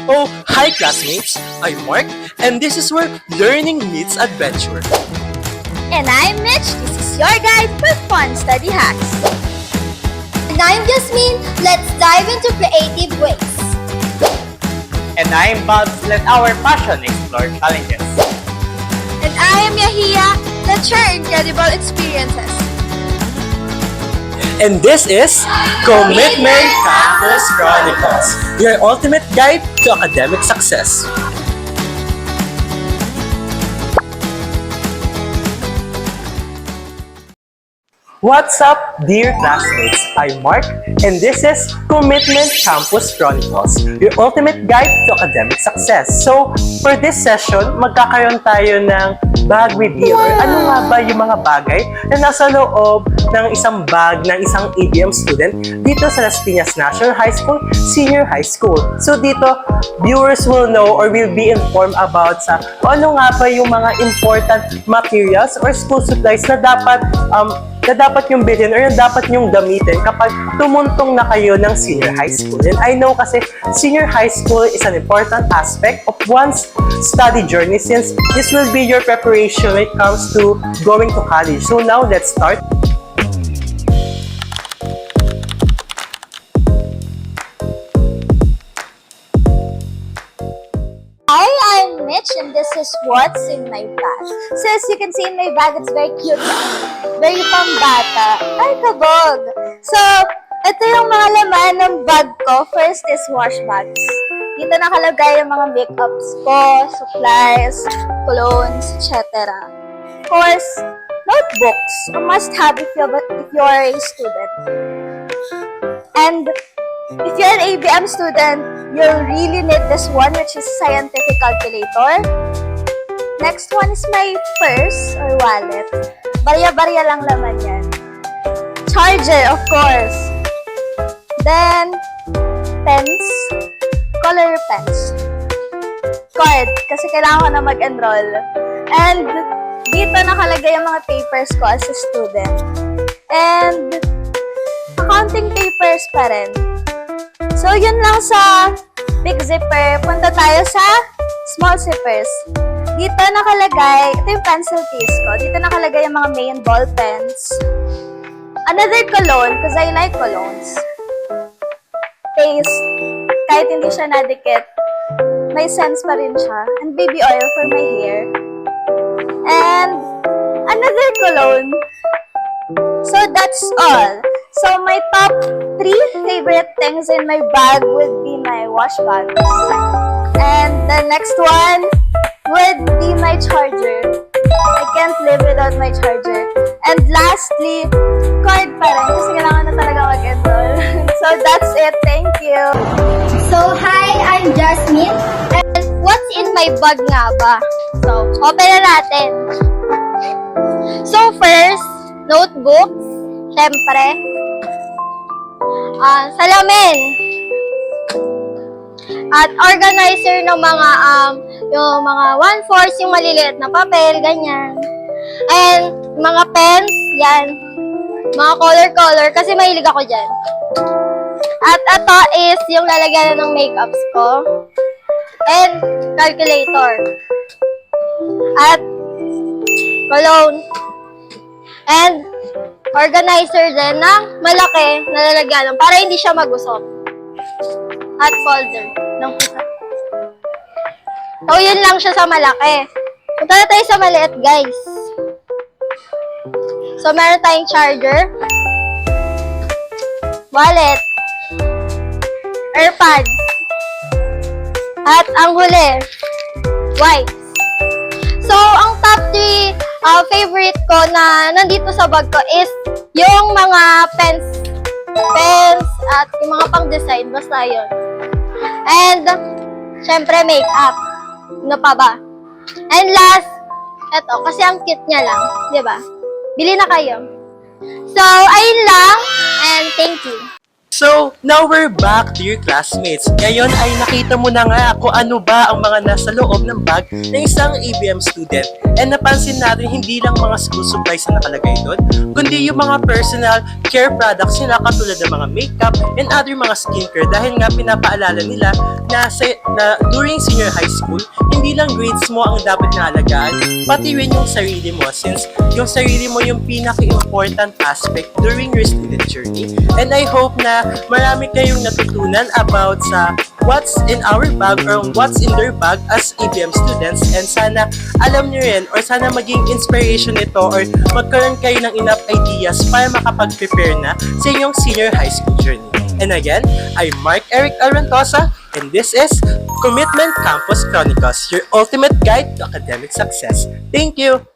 Oh, hi classmates! I'm Mark, and this is where learning meets adventure. And I'm Mitch. This is your guide for fun study hacks. And I'm Jasmine. Let's dive into creative ways. And I'm Babs. Let our passion explore challenges. And I am Yahia. Let's share incredible experiences. And this is Commitment Campus Chronicles, your ultimate guide to academic success. What's up, dear classmates? I'm Mark, and this is Commitment Campus Chronicles, your ultimate guide to academic success. So, for this session, magkakaroon tayo ng bag review, or ano nga ba yung mga bagay na nasa loob ng isang bag ng isang ABM student dito sa Las Piñas National High School, Senior High School. So dito, viewers will know or will be informed about sa ano nga ba yung mga important materials or school supplies na dapat yung bilhin or na dapat yung gamitin kapag tumuntong na kayo ng senior high school. And I know kasi senior high school is an important aspect of one's study journey since this will be your preparation when it comes to going to college. So now, let's start. Hi, I'm Mitch, and this is what's in my bag. So as you can see in my bag, it's very cute. Very pambata. Ay, kabog! So, ito yung mga laman ng bag ko. First is wash bags. Dito nakalagay yung mga makeups ko, supplies, colognes, etc. Of course, notebooks. A must-have if you're a student. And if you're an ABM student, you'll really need this one, which is scientific calculator. Next one is my purse or wallet. Barya-barya lang laman yan. Charger, of course. Then, pens. Color pens. Card, kasi kailangan ko na mag-enroll. And, dito nakalagay yung mga papers ko as a student. And, accounting papers pa rin. So, yun lang sa big zipper. Punta tayo sa small zippers. Dito nakalagay, ito yung pencil case ko. Dito nakalagay yung mga main ball pens. Another cologne, because I like colognes. Paste. Kahit hindi siya nadikit, may sense pa rin siya. And baby oil for my hair. And another cologne. So that's all. So my top 3 favorite things in my bag would be my wash bags. And the next one would be my charger. I can't live without my charger. And lastly, card pa rin kasi kailangan na talaga mag-enroll. So that's it. Thank you. So hi, I'm Jasmine. And what's in my bag nga ba? So, open na natin. So first, notebooks. Siyempre. Salamin. At organizer ng mga yung mga 1/4 yung maliliit na papel, ganyan. And mga pens, yan. Mga color kasi mahilig ako dyan. At ito is yung lalagyan ng makeups ko. And calculator. At cologne. And organizer din na malaki na lalagyan para hindi siya magusok. At folder ng pusa. So, yun lang siya sa malaki. Punta na tayo sa maliit, guys. So, meron tayong charger, wallet, AirPods, at ang huli, wipes. So, ang top 3 favorite ko na nandito sa bag ko is yung mga pens at yung mga pang-design, basta yun. And, syempre, makeup. Ano pa ba? And last, eto, kasi ang cute niya lang, di ba? Bili na kayo. So, ayun lang, and thank you. So, now we're back, dear classmates. Ngayon ay nakita mo na nga kung ano ba ang mga nasa loob ng bag ng isang ABM student. And napansin natin hindi lang mga school supplies na nakalagay doon, kundi yung mga personal care products nila katulad ng mga makeup and other mga skincare dahil nga pinapaalala nila na, na during senior high school, hindi lang grades mo ang dapat naalagaan, pati rin yung sarili mo since yung sarili mo yung pinaka-important aspect during your student journey. And I hope na marami kayong natutunan about sa what's in our bag or what's in their bag as ABM students, and sana alam niyo rin or sana maging inspiration ito or magkaroon kayo ng enough ideas para makapag-prepare na sa inyong senior high school journey. And again, I'm Mark Eric Arantosa, and this is Commitment Campus Chronicles, your ultimate guide to academic success. Thank you!